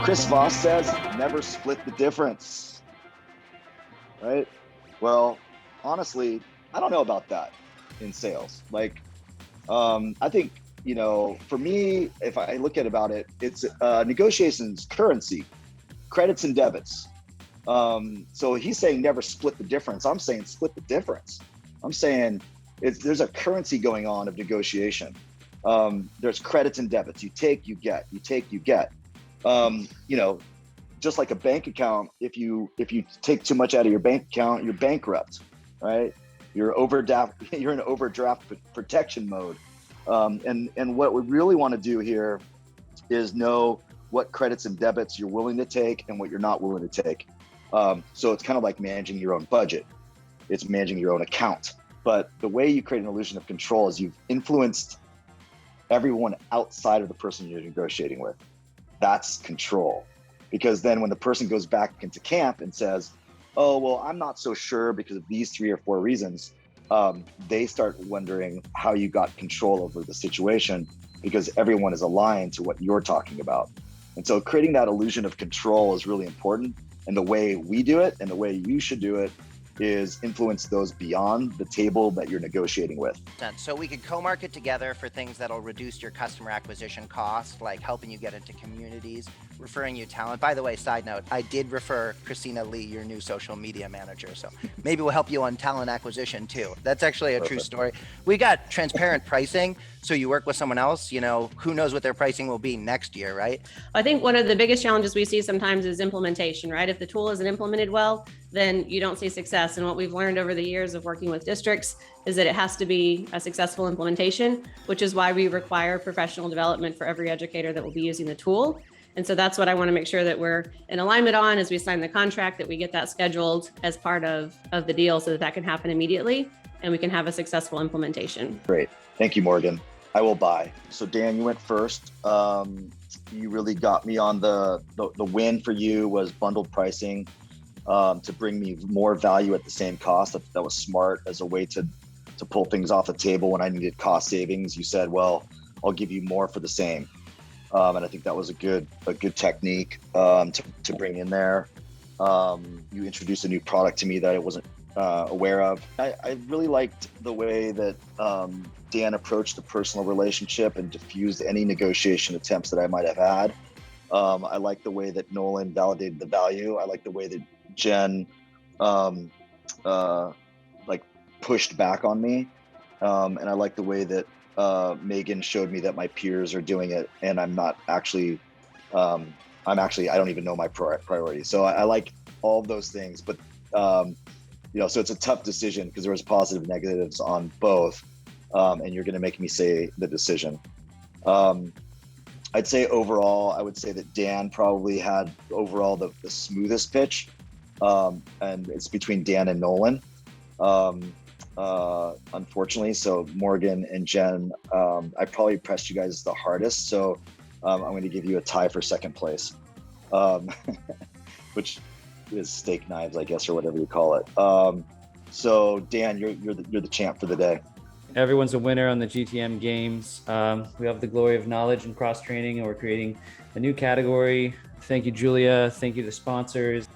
Chris Voss says, never split the difference, right? Well, honestly, I don't know about that in sales. I think, for me, if I look at about it, it's negotiations, currency, credits and debits. So he's saying never split the difference. I'm saying split the difference. I'm saying there's a currency going on of negotiation. There's credits and debits. You take, you get, you take, you get. Just like a bank account, if you take too much out of your bank account, you're bankrupt, right? You're in overdraft protection mode. And what we really want to do here is know what credits and debits you're willing to take and what you're not willing to take. So it's kind of like managing your own budget. It's managing your own account. But the way you create an illusion of control is you've influenced everyone outside of the person you're negotiating with. That's control. Because then when the person goes back into camp and says, oh, well, I'm not so sure because of these 3 or 4 reasons, they start wondering how you got control over the situation because everyone is aligned to what you're talking about. And so creating that illusion of control is really important. And the way we do it and the way you should do it is influence those beyond the table that you're negotiating with. So we could co-market together for things that'll reduce your customer acquisition cost, like helping you get into communities, referring you talent. By the way, side note, I did refer Christina Lee, your new social media manager. So maybe we'll help you on talent acquisition too. That's actually a true story. We got transparent pricing. So you work with someone else, who knows what their pricing will be next year, right? I think one of the biggest challenges we see sometimes is implementation, right? If the tool isn't implemented well, then you don't see success. And what we've learned over the years of working with districts is that it has to be a successful implementation, which is why we require professional development for every educator that will be using the tool. And so that's what I want to make sure that we're in alignment on as we sign the contract, that we get that scheduled as part of the deal so that can happen immediately and we can have a successful implementation. Great. Thank you, Morgan. I will buy. So Dan, you went first. You really got me on the win for you was bundled pricing to bring me more value at the same cost. That was smart as a way to pull things off the table when I needed cost savings. You said, well, I'll give you more for the same. And I think that was a good technique to bring in there. You introduced a new product to me that I wasn't aware of. I really liked the way that Dan approached the personal relationship and diffused any negotiation attempts that I might have had. I like the way that Nolan validated the value. I like the way that Jen pushed back on me. And I like the way that Megan showed me that my peers are doing it and I'm not actually, I don't even know my priorities. So I like all of those things, but so it's a tough decision because there was positive negatives on both. And you're going to make me say the decision. I'd say overall, I would say that Dan probably had overall the smoothest pitch. And it's between Dan and Nolan, unfortunately. So Morgan and Jen, I probably pressed you guys the hardest. So I'm going to give you a tie for second place, which is steak knives, I guess, or whatever you call it. So Dan, you're the champ for the day. Everyone's a winner on the GTM games. We have the glory of knowledge and cross training, and we're creating a new category. Thank you, Julia. Thank you to the sponsors.